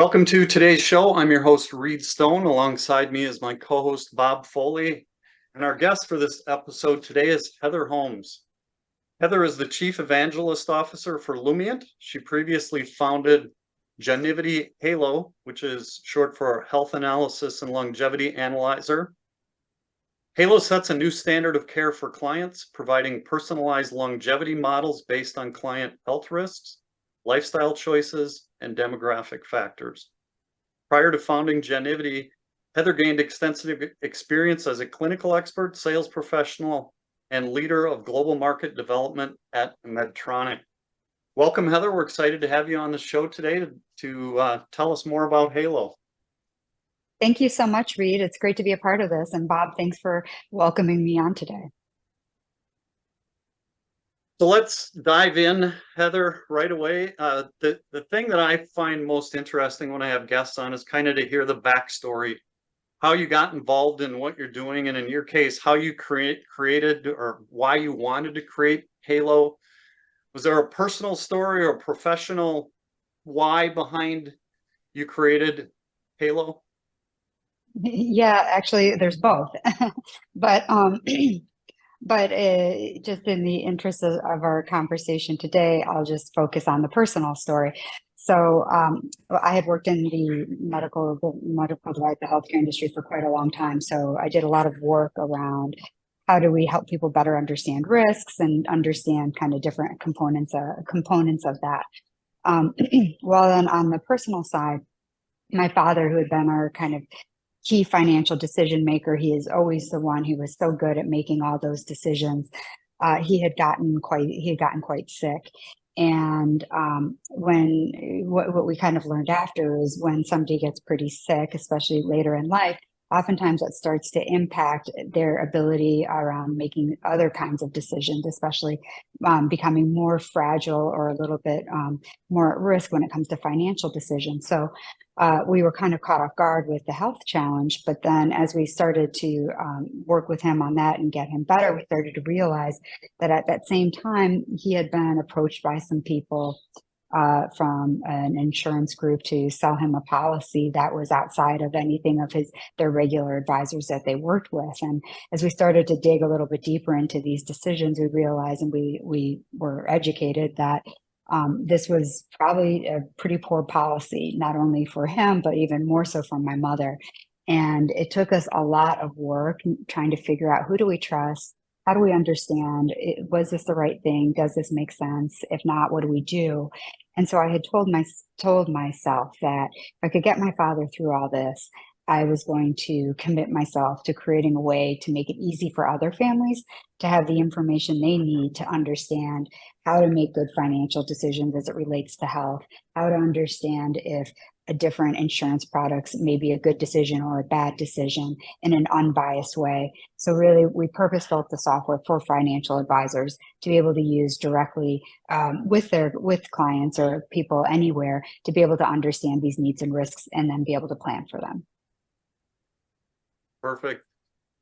Welcome to today's show. I'm your host, Reed Stone. Alongside me is my co-host, Bob Foley. And our guest for this episode today is Heather Holmes. Heather is the Chief Evangelist Officer for Lumient. She previously founded Genivity Halo, which is short for Health Analysis and Longevity Analyzer. Halo sets a new standard of care for clients, providing personalized longevity models based on client health risks, lifestyle choices, and demographic factors. Prior to founding Genivity, Heather gained extensive experience as a clinical expert, sales professional, and leader of global market development at Medtronic. Welcome, Heather. We're excited to have you on the show today to tell us more about Halo. Thank you so much, Reed. It's great to be a part of this. And Bob, thanks for welcoming me on today. So let's dive in, Heather, right away. The thing that I find most interesting when I have guests on is kind of to hear the backstory, how you got involved in what you're doing, and in your case, how you created or why you wanted to create Halo. Was there a personal story or a professional why behind you created Halo? Yeah, actually, there's both. But just in the interest of our conversation today, I'll just focus on the personal story. So I had worked in the medical device, the healthcare industry for quite a long time. So I did a lot of work around how do we help people better understand risks and understand kind of different components of that. Well, then on the personal side, my father, who had been our kind of key financial decision maker, he is always the one who was so good at making all those decisions. He had gotten quite sick. And what we kind of learned after is when somebody gets pretty sick, especially later in life, oftentimes that starts to impact their ability around making other kinds of decisions, especially becoming more fragile or a little bit more at risk when it comes to financial decisions. So we were kind of caught off guard with the health challenge. But then as we started to work with him on that and get him better, we started to realize that at that same time, he had been approached by some people from an insurance group to sell him a policy that was outside of anything of their regular advisors that they worked with. And as we started to dig a little bit deeper into these decisions, we realized, and we were educated, that this was probably a pretty poor policy, not only for him, but even more so for my mother. And it took us a lot of work trying to figure out, who do we trust? How do we understand? Was this the right thing? Does this make sense? If not, what do we do? And so I had told myself that if I could get my father through all this, I was going to commit myself to creating a way to make it easy for other families to have the information they need to understand how to make good financial decisions as it relates to health, how to understand if a different insurance products may be a good decision or a bad decision in an unbiased way. So really, we purpose-built the software for financial advisors to be able to use directly with clients or people anywhere to be able to understand these needs and risks and then be able to plan for them. Perfect.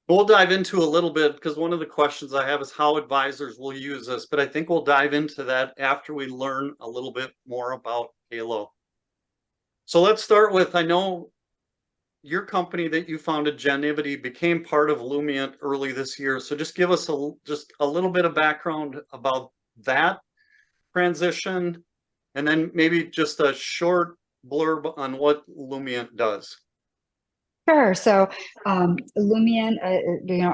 We'll dive into a little bit, because one of the questions I have is how advisors will use this, but I think we'll dive into that after we learn a little bit more about Halo. So let's start with, I know your company that you founded, Genivity, became part of Lumient early this year. So just give us just a little bit of background about that transition, and then maybe just a short blurb on what Lumient does. Sure. So Lumient,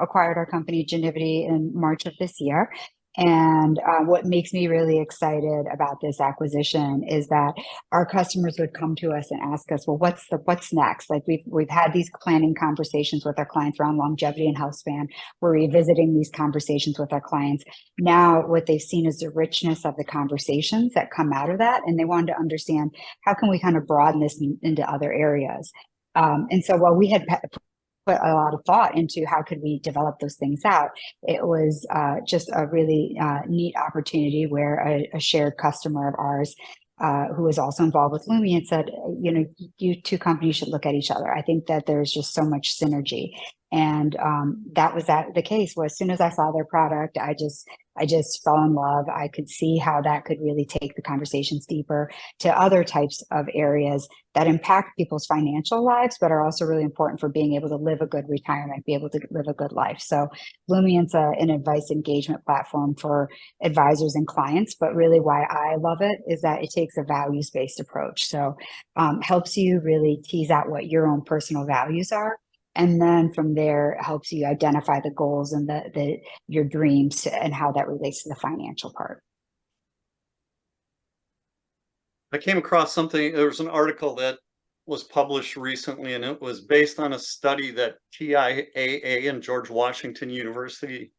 acquired our company Genivity in March of this year. And what makes me really excited about this acquisition is that our customers would come to us and ask us, well, what's next? Like we've had these planning conversations with our clients around longevity and health span. We're revisiting these conversations with our clients. Now, what they've seen is the richness of the conversations that come out of that, and they wanted to understand, how can we kind of broaden this into other areas? And so while we had put a lot of thought into how could we develop those things out, it was just a really neat opportunity where a shared customer of ours who was also involved with Lumient said, you two companies should look at each other. I think that there's just so much synergy. And that was the case. Well, as soon as I saw their product, I just fell in love. I could see how that could really take the conversations deeper to other types of areas that impact people's financial lives, but are also really important for being able to live a good retirement, be able to live a good life. So Blumient's an advice engagement platform for advisors and clients, but really why I love it is that it takes a values-based approach. So helps you really tease out what your own personal values are. And then from there, helps you identify the goals and your dreams and how that relates to the financial part. I came across something, there was an article that was published recently, and it was based on a study that TIAA and George Washington University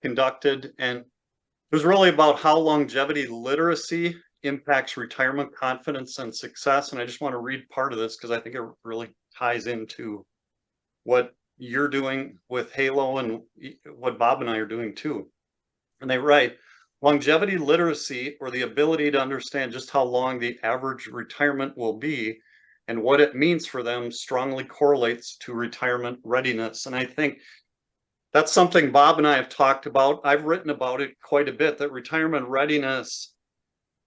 conducted. And it was really about how longevity literacy impacts retirement confidence and success. And I just want to read part of this because I think it really ties into what you're doing with Halo and what Bob and I are doing too. And they write, longevity literacy, or the ability to understand just how long the average retirement will be and what it means for them, strongly correlates to retirement readiness. And I think that's something Bob and I have talked about. I've written about it quite a bit, that retirement readiness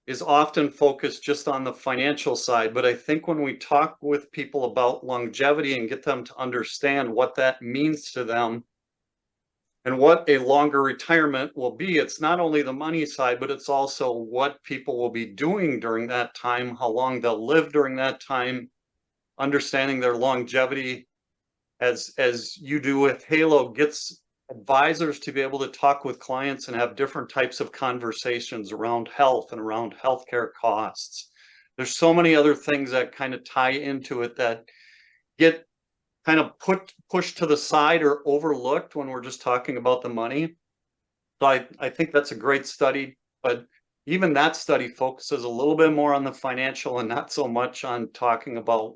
is often focused just on the financial side. But I think when we talk with people about longevity and get them to understand what that means to them and what a longer retirement will be, it's not only the money side, but it's also what people will be doing during that time, how long they'll live during that time, understanding their longevity, as you do with Halo, gets advisors to be able to talk with clients and have different types of conversations around health and around healthcare costs. There's so many other things that kind of tie into it that get kind of pushed to the side or overlooked when we're just talking about the money. So I think that's a great study, but even that study focuses a little bit more on the financial and not so much on talking about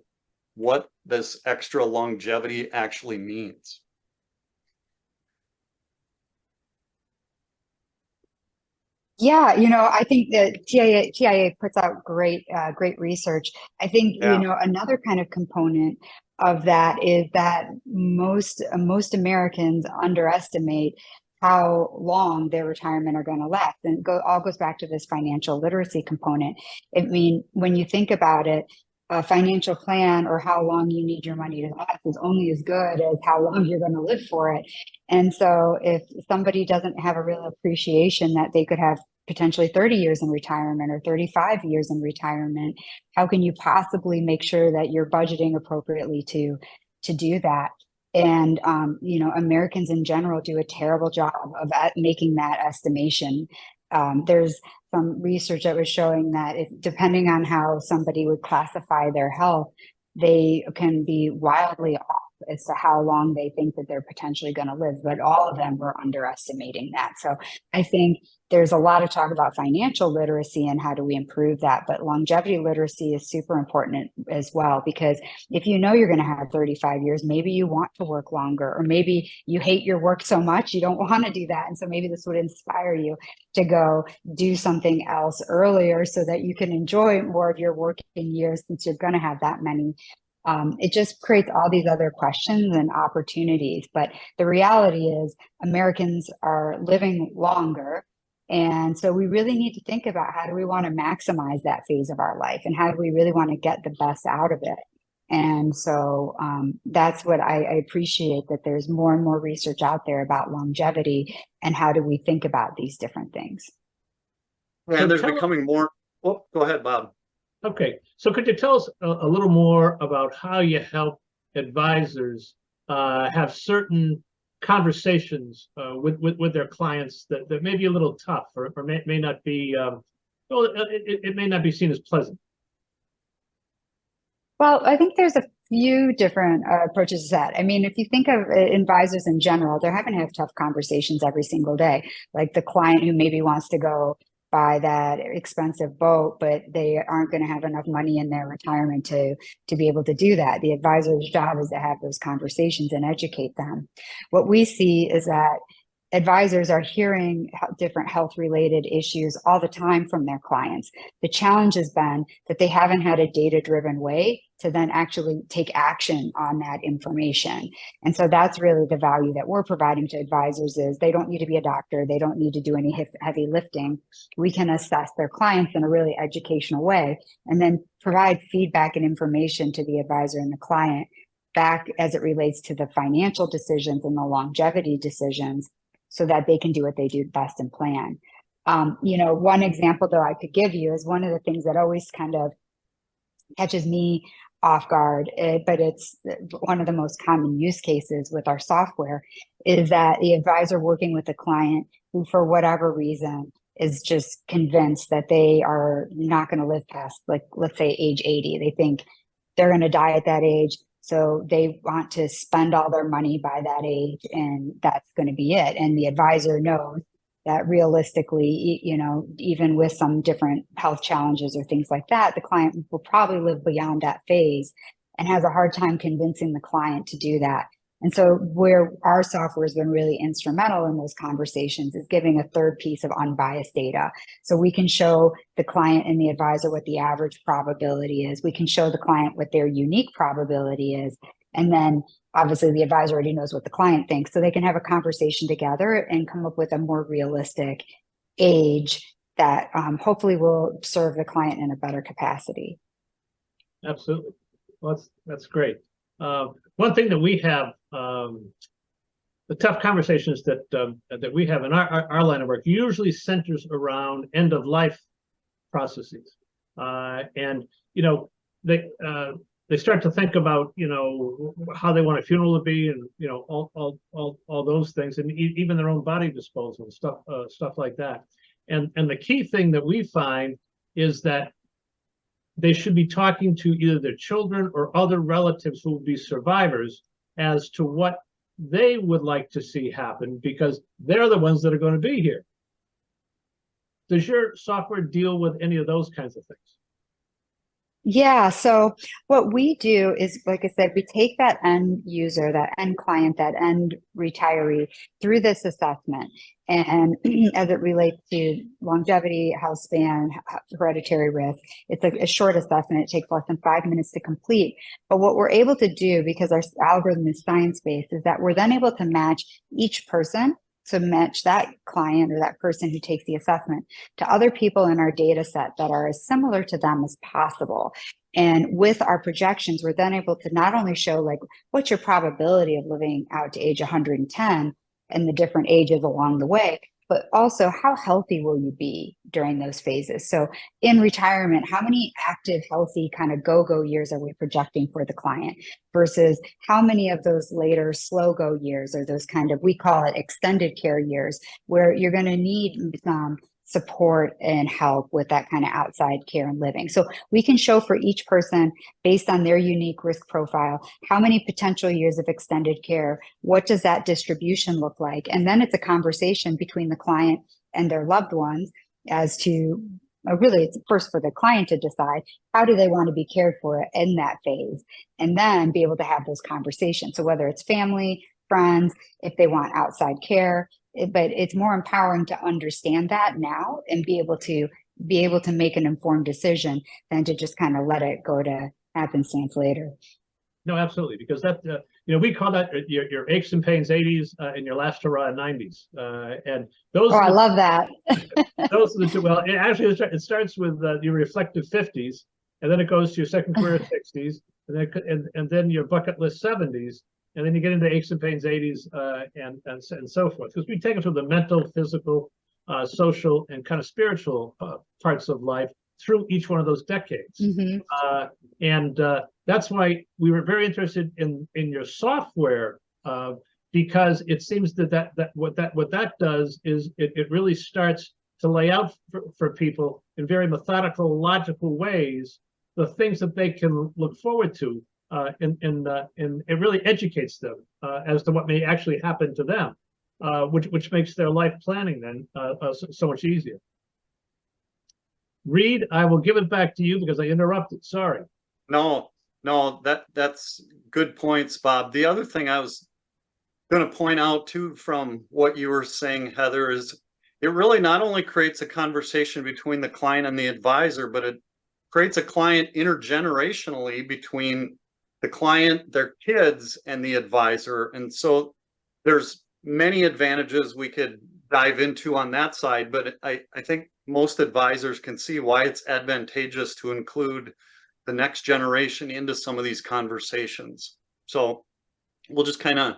what this extra longevity actually means. Yeah, I think that TIA puts out great research. I think, Yeah. another kind of component of that is that most Americans underestimate how long their retirement are going to last. And all goes back to this financial literacy component. I mean, when you think about it, a financial plan or how long you need your money to last is only as good as how long you're going to live for it. And so if somebody doesn't have a real appreciation that they could have potentially 30 years in retirement or 35 years in retirement, how can you possibly make sure that you're budgeting appropriately to do that? And, Americans in general do a terrible job of making that estimation. There's some research that was showing that depending on how somebody would classify their health, they can be wildly off as to how long they think that they're potentially going to live, but all of them were underestimating that. So I think there's a lot of talk about financial literacy and how do we improve that, but longevity literacy is super important as well, because if you know you're going to have 35 years, maybe you want to work longer, or maybe you hate your work so much you don't want to do that. And so maybe this would inspire you to go do something else earlier so that you can enjoy more of your working years, since you're going to have that many. It just creates all these other questions and opportunities. But the reality is Americans are living longer. And so we really need to think about how do we want to maximize that phase of our life, and how do we really want to get the best out of it. And so that's what I appreciate, that there's more and more research out there about longevity and how do we think about these different things. And there's becoming more. Oh, go ahead, Bob. Okay, so could you tell us a little more about how you help advisors have certain conversations with their clients that may be a little tough, or may not be, it may not be seen as pleasant? Well, I think there's a few different approaches to that. I mean, if you think of advisors in general, they're having to have tough conversations every single day. Like the client who maybe wants to go buy that expensive boat, but they aren't going to have enough money in their retirement to be able to do that. The advisor's job is to have those conversations and educate them. What we see is that advisors are hearing different health related issues all the time from their clients. The challenge has been that they haven't had a data driven way to then actually take action on that information. And so that's really the value that we're providing to advisors is they don't need to be a doctor. They don't need to do any heavy lifting. We can assess their clients in a really educational way and then provide feedback and information to the advisor and the client back as it relates to the financial decisions and the longevity decisions so that they can do what they do best and plan. One example though I could give you is one of the things that always kind of catches me off guard, but it's one of the most common use cases with our software is that the advisor working with a client who for whatever reason is just convinced that they are not going to live past, like, let's say age 80. They think they're going to die at that age. So they want to spend all their money by that age and that's going to be it. And the advisor knows that realistically, even with some different health challenges or things like that, the client will probably live beyond that phase and has a hard time convincing the client to do that. And so where our software has been really instrumental in those conversations is giving a third piece of unbiased data. So we can show the client and the advisor what the average probability is. We can show the client what their unique probability is. And then obviously the advisor already knows what the client thinks. So they can have a conversation together and come up with a more realistic age that hopefully will serve the client in a better capacity. Absolutely. Well, that's great. One thing that we have, the tough conversations that we have in our line of work usually centers around end of life processes, and they start to think about how they want a funeral to be, and all those things, and even their own body disposal and stuff like that. And the key thing that we find is that they should be talking to either their children or other relatives who will be survivors as to what they would like to see happen, because they're the ones that are going to be here. Does your software deal with any of those kinds of things? Yeah, so what we do is, like I said, we take that end user, that end client, that end retiree through this assessment. And as it relates to longevity, health span, hereditary risk, it's a short assessment. It takes less than 5 minutes to complete. But what we're able to do, because our algorithm is science-based, is that we're then able to match each person, to match that client or that person who takes the assessment to other people in our data set that are as similar to them as possible. And with our projections, we're then able to not only show like what's your probability of living out to age 110 and the different ages along the way, but also how healthy will you be during those phases? So in retirement, how many active, healthy kind of go-go years are we projecting for the client versus how many of those later slow-go years are those kind of, we call it extended care years, where you're going to need support and help with that kind of outside care and living. So we can show for each person based on their unique risk profile, how many potential years of extended care, what does that distribution look like? And then it's a conversation between the client and their loved ones as to, really it's first for the client to decide how do they want to be cared for in that phase, and then be able to have those conversations. So whether it's family, friends, if they want outside care, but it's more empowering to understand that now and be able to make an informed decision than to just kind of let it go to happenstance later. No, absolutely, because that we call that your aches and pains 80s and your last hurrah 90s, and those. Oh, I love that. Those are the two. Well, it starts with your reflective 50s, and then it goes to your second career 60s, and then your bucket list 70s. And then you get into aches and pains 80s and so forth, because we take them through the mental, physical, social, and kind of spiritual parts of life through each one of those decades. Mm-hmm. And that's why we were very interested in your software, because it seems that what that does is it really starts to lay out for people in very methodical, logical ways the things that they can look forward to. And it really educates them as to what may actually happen to them, which makes their life planning then so much easier. Reed, I will give it back to you because I interrupted. Sorry. No, that's good points, Bob. The other thing I was going to point out too, from what you were saying, Heather, is it really not only creates a conversation between the client and the advisor, but it creates a client intergenerationally between the client, their kids, and the advisor. And so there's many advantages we could dive into on that side, but I think most advisors can see why it's advantageous to include the next generation into some of these conversations. So we'll just kind of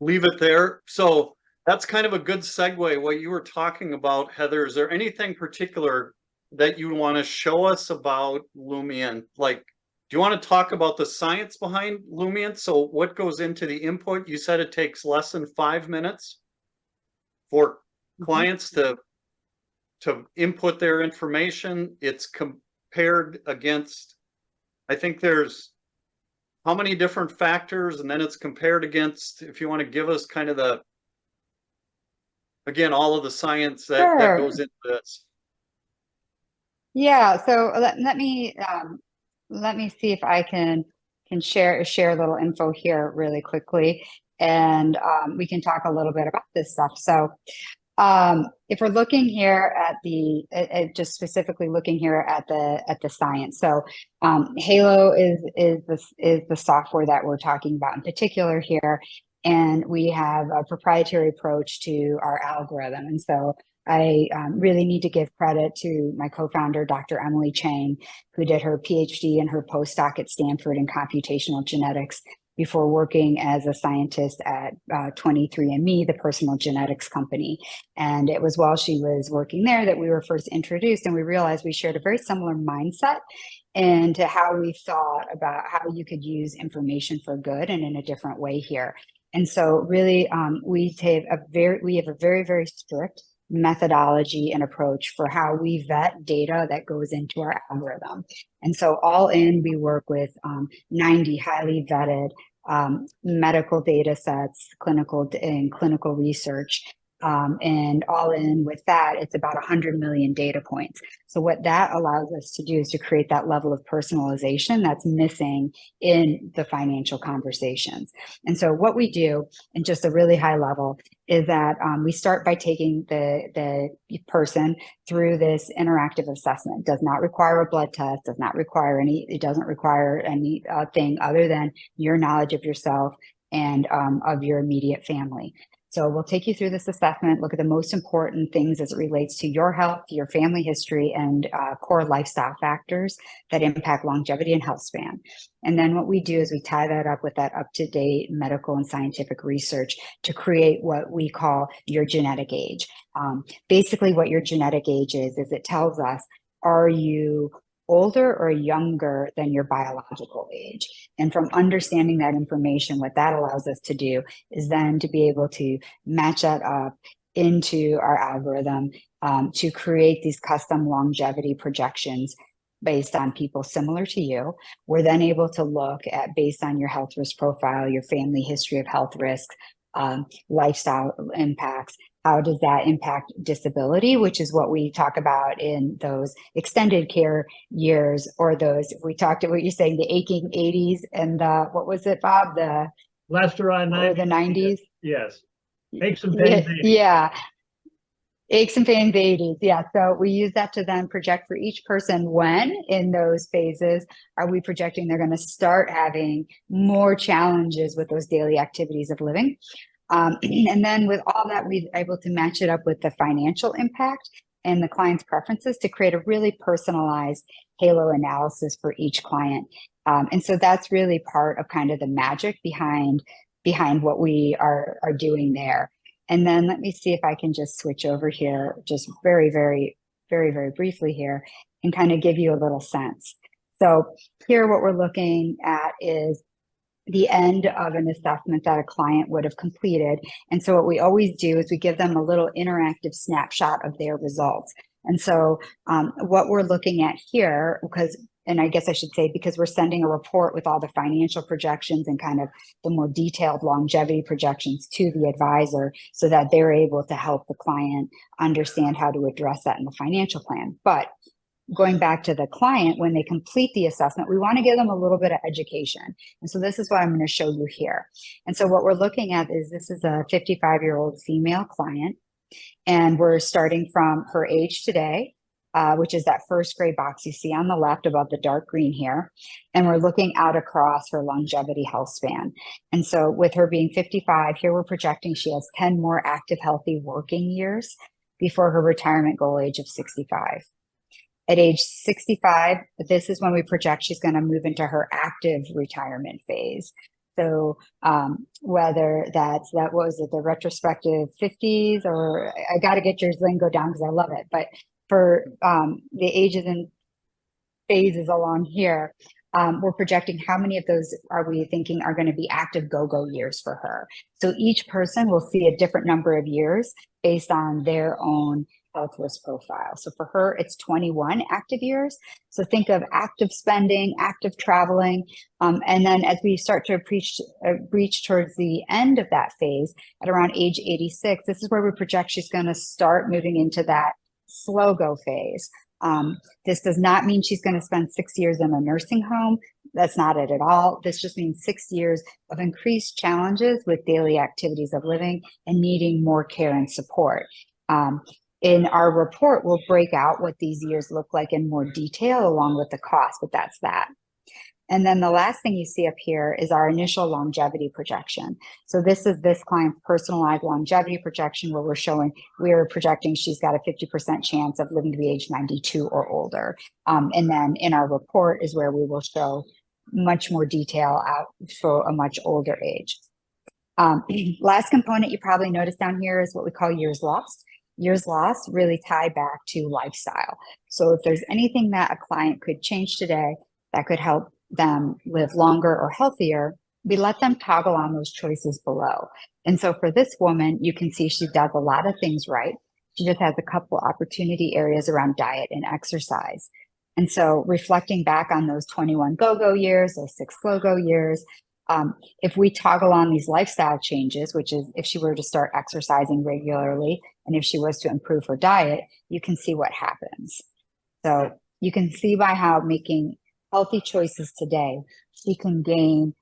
leave it there. So that's kind of a good segue. What you were talking about, Heather, is there anything particular that you want to show us about Lumience? Like, do you want to talk about the science behind Lumience? So what goes into the input? You said it takes less than 5 minutes for clients to input their information. It's compared against, I think there's how many different factors, and then it's compared against, if you want to give us kind of the, again, all of the science that goes into this. Yeah, so let me see if I can share a little info here really quickly, and we can talk a little bit about this stuff. So if we're looking here at just specifically looking here at the science, so Halo is the software that we're talking about in particular here, and we have a proprietary approach to our algorithm. And so I really need to give credit to my co-founder, Dr. Emily Chang, who did her PhD and her postdoc at Stanford in computational genetics before working as a scientist at 23andMe, the personal genetics company. And it was while she was working there that we were first introduced, and we realized we shared a very similar mindset into how we thought about how you could use information for good and in a different way here. And so really, we have a very, very strict methodology and approach for how we vet data that goes into our algorithm. And so all in, we work with 90 highly vetted medical data sets, clinical research. And all in with that, it's about 100 million data points. So what that allows us to do is to create that level of personalization that's missing in the financial conversations. And so what we do, in just a really high level, is that we start by taking the person through this interactive assessment. It does not require a blood test, it doesn't require anything other than your knowledge of yourself and of your immediate family. So we'll take you through this assessment, look at the most important things as it relates to your health, your family history, and core lifestyle factors that impact longevity and health span. And then what we do is we tie that up with that up-to-date medical and scientific research to create what we call your genetic age. Basically, what your genetic age is it tells us, are you older or younger than your biological age? And from understanding that information, what that allows us to do is then to be able to match that up into our algorithm to create these custom longevity projections based on people similar to you. We're then able to look at, based on your health risk profile, your family history of health risks, lifestyle impacts, how does that impact disability, which is what we talk about in those extended care years, or those, we talked about what you're saying, the aching 80s and the, what was it, Bob? The Lester on 90s. The 90s? Yes. Aches and pains. Yeah. Aches and pains 80s. Yeah. So we use that to then project for each person when in those phases are we projecting they're going to start having more challenges with those daily activities of living. And then with all that, we're able to match it up with the financial impact and the client's preferences to create a really personalized Halo analysis for each client. And so that's really part of kind of the magic behind what we are doing there. And then let me see if I can just switch over here, just very, very, very, very briefly here, and kind of give you a little sense. So here, what we're looking at is the end of an assessment that a client would have completed. And so what we always do is we give them a little interactive snapshot of their results. And so what we're looking at here, and I guess I should say, because we're sending a report with all the financial projections and kind of the more detailed longevity projections to the advisor so that they're able to help the client understand how to address that in the financial plan. But going back to the client, when they complete the assessment, we want to give them a little bit of education. And so this is what I'm going to show you here. And so what we're looking at is this is a 55-year-old female client, and we're starting from her age today, which is that first gray box you see on the left above the dark green here. And we're looking out across her longevity health span. And so with her being 55, here we're projecting she has 10 more active, healthy working years before her retirement goal age of 65. At age 65, this is when we project she's going to move into her active retirement phase. So whether that was it, the retrospective 50s, or I got to get your lingo down because I love it. But for the ages and phases along here, we're projecting how many of those are we thinking are going to be active go-go years for her. So each person will see a different number of years based on their own health risk profile. So for her, it's 21 active years. So think of active spending, active traveling. And then as we start to reach towards the end of that phase at around age 86, this is where we project she's going to start moving into that slow go phase. This does not mean she's going to spend 6 years in a nursing home. That's not it at all. This just means 6 years of increased challenges with daily activities of living and needing more care and support. In our report, we'll break out what these years look like in more detail along with the cost, but that's that. And then the last thing you see up here is our initial longevity projection. So this is this client's personalized longevity projection, where we're showing we are projecting she's got a 50% chance of living to be age 92 or older. And then in our report is where we will show much more detail out for a much older age. Last component you probably noticed down here is what we call years lost. Years lost really tie back to lifestyle. So if there's anything that a client could change today that could help them live longer or healthier, we let them toggle on those choices below. And so for this woman, you can see she does a lot of things right. She just has a couple opportunity areas around diet and exercise. And so reflecting back on those 21 go-go years, those 6 slow-go years, if we toggle on these lifestyle changes, which is if she were to start exercising regularly and if she was to improve her diet, you can see what happens. So you can see by how making healthy choices today, she can gain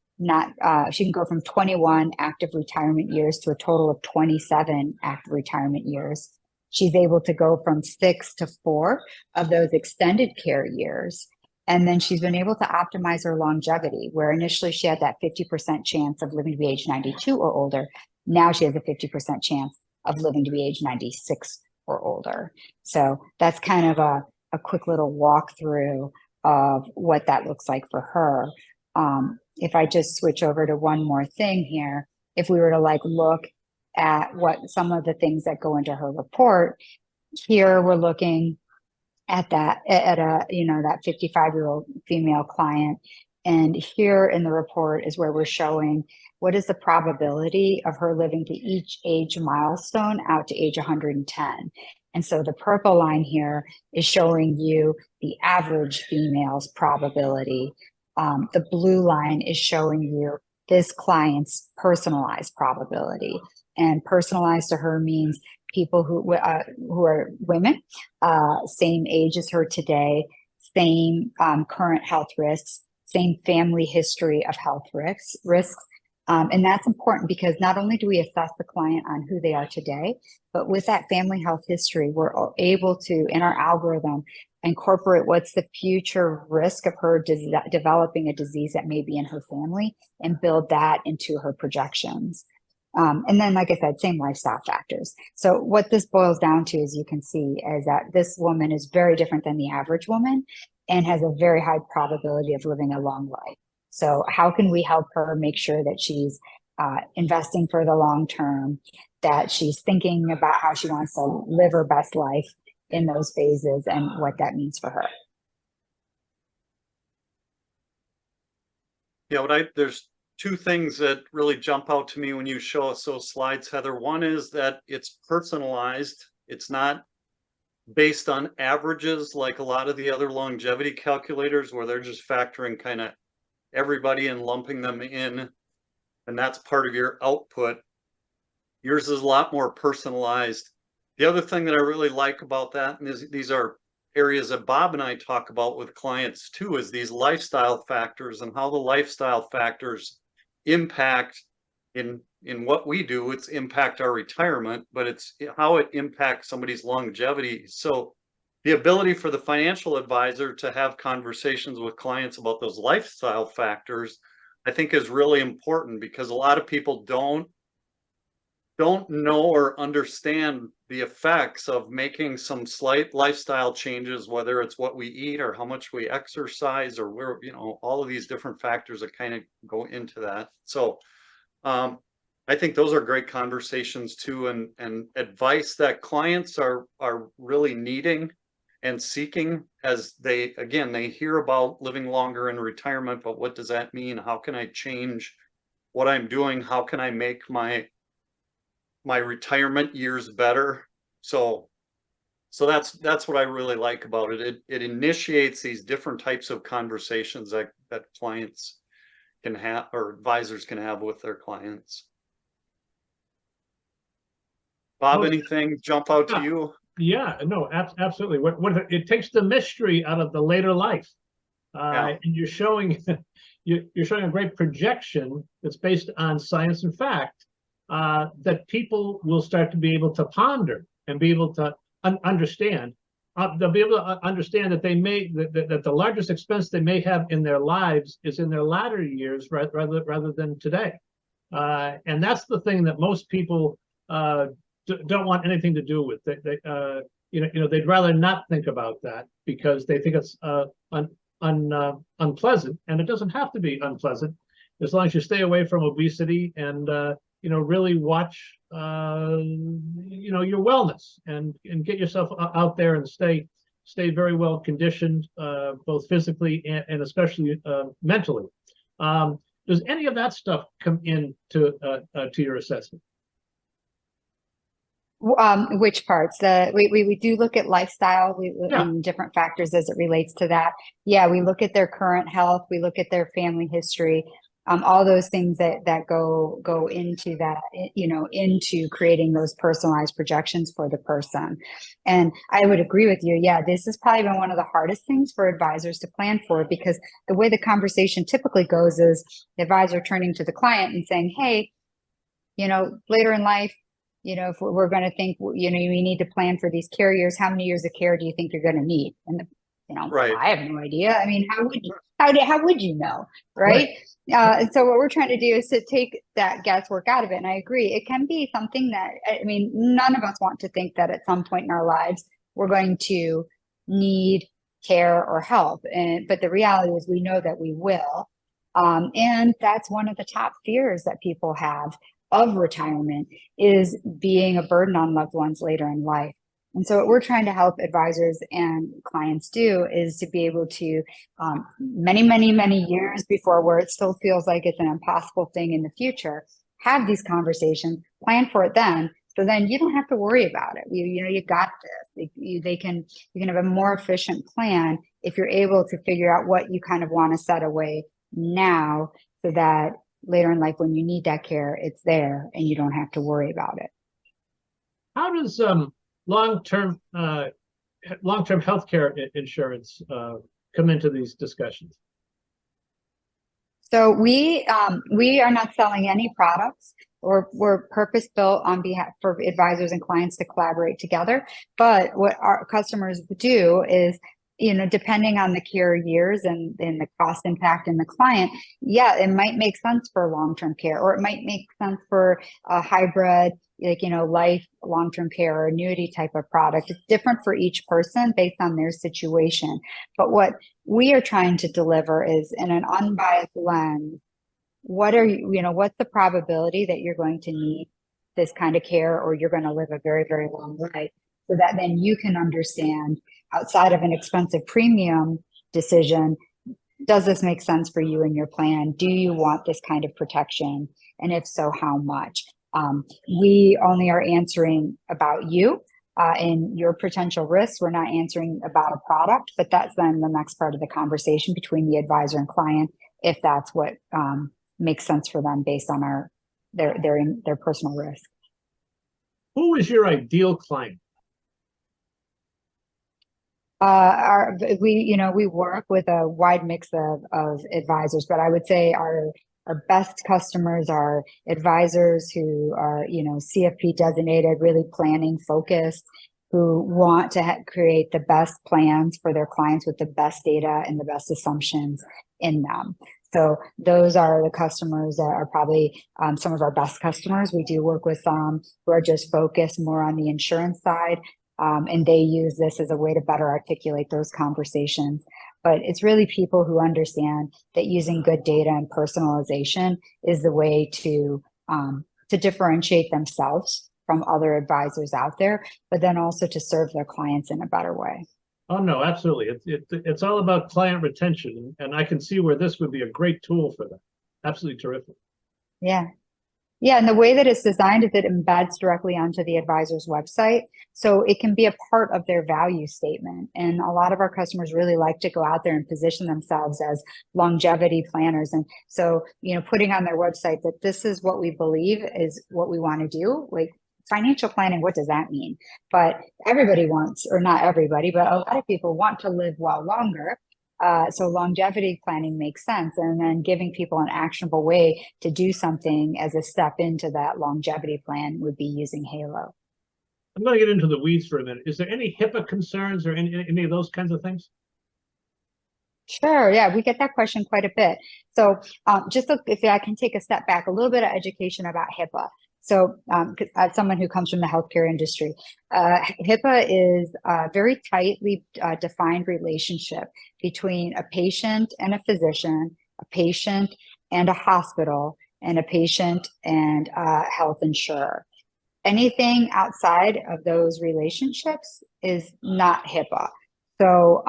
she can go from 21 active retirement years to a total of 27 active retirement years. She's able to go from 6 to 4 of those extended care years. And then she's been able to optimize her longevity, where initially she had that 50% chance of living to be age 92 or older. Now she has a 50% chance of living to be age 96 or older. So that's kind of a quick little walkthrough of what that looks like for her. If I just switch over to one more thing here, if we were to look at what some of the things that go into her report, here we're looking at that, that 55-year-old female client. And here in the report is where we're showing what is the probability of her living to each age milestone out to age 110. And so the purple line here is showing you the average female's probability. The blue line is showing you this client's personalized probability. And personalized to her means people who are women, same age as her today, same current health risks, same family history of health risks. And that's important because not only do we assess the client on who they are today, but with that family health history, we're able to, in our algorithm, incorporate what's the future risk of her developing a disease that may be in her family and build that into her projections. And then, like I said, same lifestyle factors. So what this boils down to, as you can see, is that this woman is very different than the average woman and has a very high probability of living a long life. So how can we help her make sure that she's investing for the long term, that she's thinking about how she wants to live her best life in those phases and what that means for her? Yeah, there's two things that really jump out to me when you show us those slides, Heather. One is that it's personalized. It's not based on averages like a lot of the other longevity calculators where they're just factoring kind of everybody and lumping them in, and that's part of your output. Yours is a lot more personalized. The other thing that I really like about that, and these are areas that Bob and I talk about with clients too, is these lifestyle factors and how the lifestyle factors impact in what we do. It's impact our retirement, but it's how it impacts somebody's longevity. So the ability for the financial advisor to have conversations with clients about those lifestyle factors, I think, is really important, because a lot of people don't know or understand the effects of making some slight lifestyle changes, whether it's what we eat or how much we exercise, or where, all of these different factors that kind of go into that. So I think those are great conversations too, and advice that clients are really needing and seeking, as they hear about living longer in retirement, but what does that mean? How can I change what I'm doing? How can I make my retirement years better? So that's what I really like about it. It initiates these different types of conversations that clients can have, or advisors can have with their clients. Bob, Well, anything jump out to you? Yeah, no, absolutely. What it takes the mystery out of the later life, and you're showing you're showing a great projection that's based on science and fact, that people will start to be able to ponder and be able to understand. They'll be able to understand that that the largest expense they may have in their lives is in their latter years, rather than today. And that's the thing that most people don't want anything to do with. They'd rather not think about that, because they think it's unpleasant, and it doesn't have to be unpleasant as long as you stay away from obesity and really watch your wellness, and get yourself out there and stay very well conditioned, both physically and especially mentally. Does any of that stuff come into to your assessment? Which parts? We do look at lifestyle, Yeah. and different factors as it relates to that. Yeah, we look at their current health, we look at their family history, all those things that go into that, into creating those personalized projections for the person. And I would agree with you. Yeah, this has probably been one of the hardest things for advisors to plan for, because the way the conversation typically goes is the advisor turning to the client and saying, hey, later in life, if we're going to think, we need to plan for these care years, how many years of care do you think you're going to need? And, Right. I have no idea. I mean, how would you know? Right. And so what we're trying to do is to take that guesswork out of it. And I agree. It can be something that, none of us want to think that at some point in our lives, we're going to need care or help. But the reality is we know that we will. And that's one of the top fears that people have of retirement, is being a burden on loved ones later in life. And so what we're trying to help advisors and clients do is to be able to, many, many, many years before, where it still feels like it's an impossible thing in the future, have these conversations, plan for it then. So then you don't have to worry about it. You got this. You can have a more efficient plan if you're able to figure out what you kind of want to set away now, so that later in life, when you need that care, it's there and you don't have to worry about it. How does long-term healthcare insurance come into these discussions? So we are not selling any products, or we're purpose built on behalf for advisors and clients to collaborate together. But what our customers do is, depending on the care years and the cost impact and the client, yeah, it might make sense for long-term care, or it might make sense for a hybrid, life long-term care or annuity type of product. It's different for each person based on their situation. But what we are trying to deliver is, in an unbiased lens, what's the probability that you're going to need this kind of care, or you're going to live a very, very long life, so that then you can understand, outside of an expensive premium decision, does this make sense for you and your plan? Do you want this kind of protection? And if so, how much? We only are answering about you and your potential risks. We're not answering about a product, but that's then the next part of the conversation between the advisor and client, if that's what makes sense for them based on their personal risk. Who is your ideal client? We work with a wide mix of advisors, but I would say our best customers are advisors who are, CFP designated, really planning focused, who want to create the best plans for their clients with the best data and the best assumptions in them. So those are the customers that are probably some of our best customers. We do work with some who are just focused more on the insurance side. And they use this as a way to better articulate those conversations. But it's really people who understand that using good data and personalization is the way to differentiate themselves from other advisors out there, but then also to serve their clients in a better way. Oh, no, absolutely. It's all about client retention, and I can see where this would be a great tool for that. Absolutely terrific. Yeah. Yeah, and the way that it's designed is it embeds directly onto the advisor's website. So it can be a part of their value statement. And a lot of our customers really like to go out there and position themselves as longevity planners. And so, putting on their website that this is what we believe is what we want to do. Like financial planning, what does that mean? But everybody wants, or not everybody, but a lot of people want to live well longer. So longevity planning makes sense. And then giving people an actionable way to do something as a step into that longevity plan would be using Halo. I'm going to get into the weeds for a minute. Is there any HIPAA concerns or any of those kinds of things? Sure. Yeah, we get that question quite a bit. So if I can take a step back, a little bit of education about HIPAA. So as someone who comes from the healthcare industry, HIPAA is a very tightly defined relationship between a patient and a physician, a patient and a hospital, and a patient and a health insurer. Anything outside of those relationships is not HIPAA. So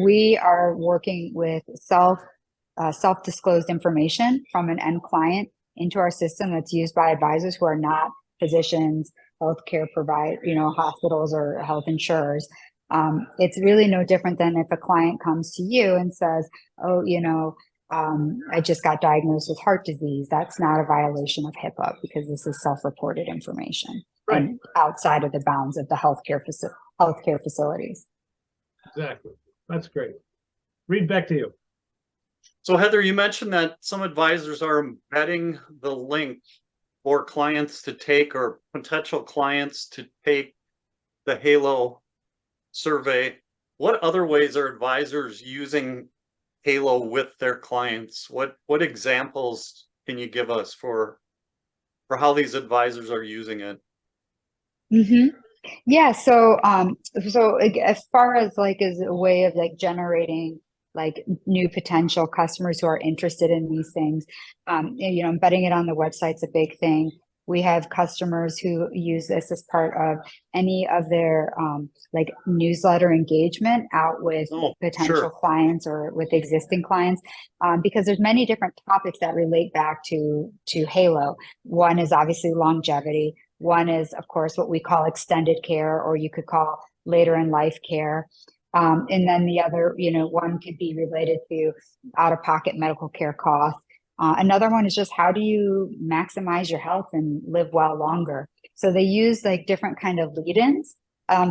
we are working with self-disclosed information from an end client into our system that's used by advisors who are not physicians, healthcare providers, hospitals or health insurers. It's really no different than if a client comes to you and says, oh, I just got diagnosed with heart disease. That's not a violation of HIPAA because this is self-reported information, right, and outside of the bounds of the healthcare facilities. Exactly. That's great. Reed, back to you. So Heather, you mentioned that some advisors are embedding the link for clients to take or potential clients to take the Halo survey. What other ways are advisors using Halo with their clients? What examples can you give us for how these advisors are using it? Mm-hmm. Yeah, so as far as as a way of generating new potential customers who are interested in these things, embedding it on the website's a big thing. We have customers who use this as part of any of their newsletter engagement out with potential clients or with existing clients, because there's many different topics that relate back to Halo. One is obviously longevity. One is, of course, what we call extended care, or you could call later in life care. And then the other, one could be related to out-of-pocket medical care costs. Another one is just how do you maximize your health and live well longer? So they use different kind of lead-ins,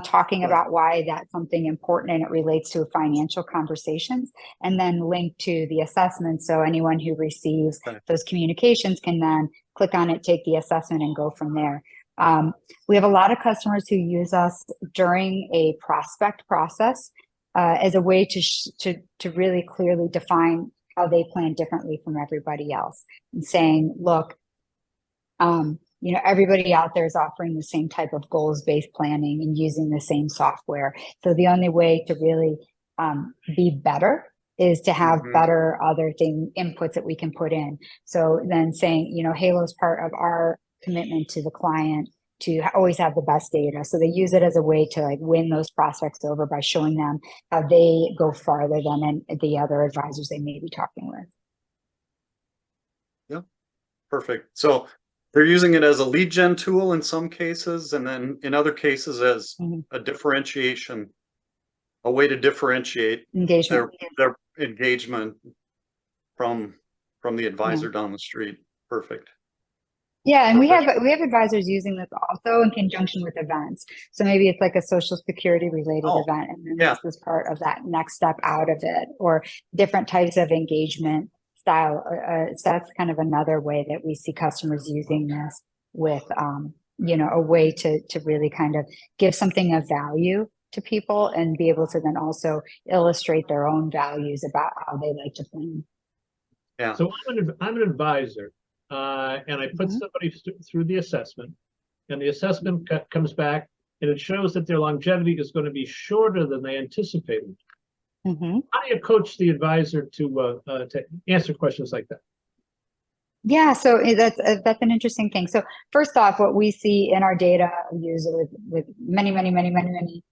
talking about why that's something important and it relates to financial conversations, and then link to the assessment. So anyone who receives those communications can then click on it, take the assessment, and go from there. We have a lot of customers who use us during a prospect process as a way to really clearly define how they plan differently from everybody else, and saying, look, everybody out there is offering the same type of goals-based planning and using the same software. So the only way to really be better is to have better other inputs that we can put in. So then saying, Halo is part of our commitment to the client to always have the best data. So they use it as a way to win those prospects over by showing them how they go farther than the other advisors they may be talking with. Yeah, perfect. So they're using it as a lead gen tool in some cases, and then in other cases as a differentiation, a way to differentiate their engagement from the advisor down the street. Perfect. Yeah, and Perfect. we have advisors using this also in conjunction with events. So maybe it's like a social security related Oh, event, and then yeah. this is part of that next step out of it, or different types of engagement style. So that's kind of another way that we see customers using this with, a way to really kind of give something of value to people and be able to then also illustrate their own values about how they like to plan. Yeah. So I'm an advisor, and I put Mhm. somebody through the assessment, and the assessment comes back, and it shows that their longevity is going to be shorter than they anticipated. Mhm. How do you coach the advisor to answer questions like that? Yeah, so that's an interesting thing. So first off, what we see in our data use with many end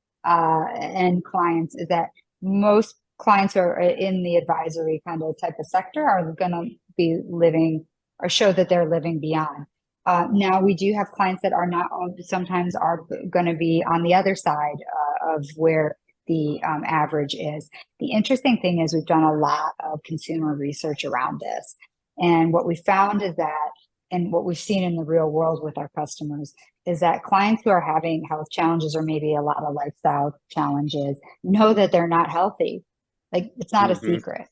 clients is that most clients who are in the advisory kind of type of sector are going to be living or show that they're living beyond. Now we do have clients that are not sometimes are going to be on the other side of where the average is. The interesting thing is we've done a lot of consumer research around this. And what we found is that, and what we've seen in the real world with our customers, is that clients who are having health challenges or maybe a lot of lifestyle challenges know that they're not healthy. Like it's not a Mhm. secret.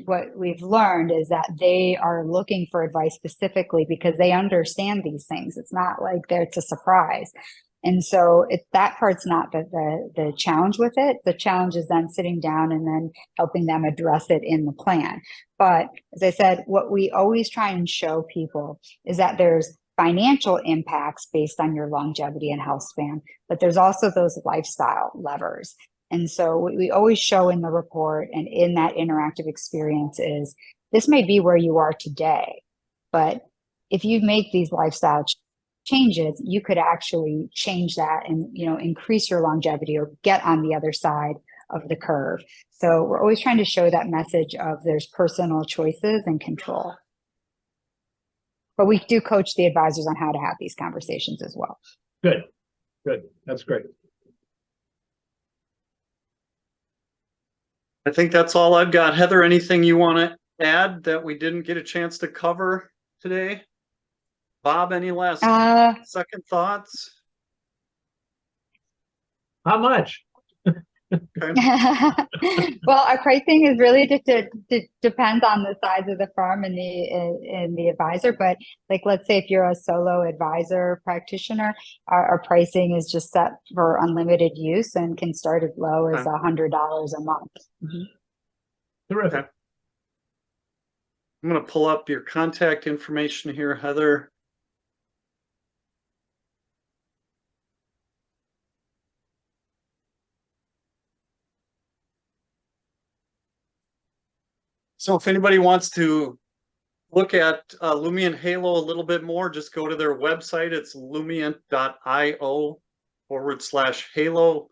What we've learned is that they are looking for advice specifically because they understand these things. It's not like it's a surprise. And so that part's not the challenge with it. The challenge is then sitting down and then helping them address it in the plan. But as I said, what we always try and show people is that there's financial impacts based on your longevity and health span, but there's also those lifestyle levers. And so what we always show in the report and in that interactive experience is this may be where you are today, but if you make these lifestyle changes, you could actually change that and increase your longevity or get on the other side of the curve. So we're always trying to show that message of there's personal choices and control. But we do coach the advisors on how to have these conversations as well. Good, good. That's great. I think that's all I've got. Heather, anything you want to add that we didn't get a chance to cover today? Bob, any last second thoughts? How much? Okay. Well, our pricing is really just depends on the size of the firm and the advisor. But like, let's say if you're a solo advisor practitioner, our pricing is just set for unlimited use and can start as low as $100 a month. Mhm. Terrific. Okay. I'm going to pull up your contact information here, Heather. So if anybody wants to look at Lumient Halo a little bit more, just go to their website. It's lumient.io/Halo.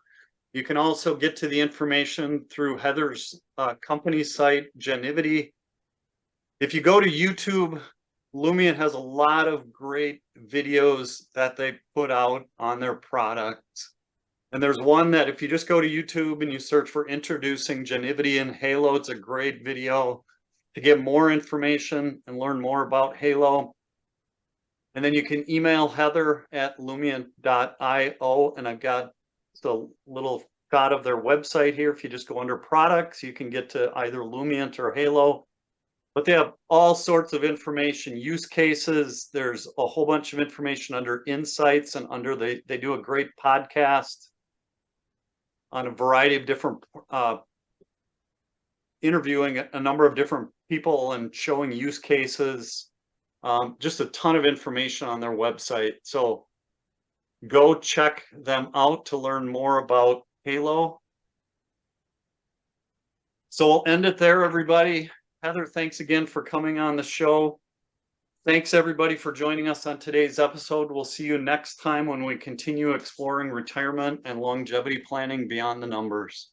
You can also get to the information through Heather's company site, Genivity. If you go to YouTube, Lumient has a lot of great videos that they put out on their products. And there's one that if you just go to YouTube and you search for introducing Genivity and Halo, it's a great video to get more information and learn more about Halo. And then you can email Heather at lumient.io, and I've got just a little shot of their website here. If you just go under products, you can get to either Lumient or Halo. But they have all sorts of information, use cases. There's a whole bunch of information under insights, and under they do a great podcast on a variety of different interviewing a number of different people and showing use cases. Just a ton of information on their website. So go check them out to learn more about Halo. So we'll end it there, everybody. Heather, thanks again for coming on the show. Thanks everybody for joining us on today's episode. We'll see you next time when we continue exploring retirement and longevity planning beyond the numbers.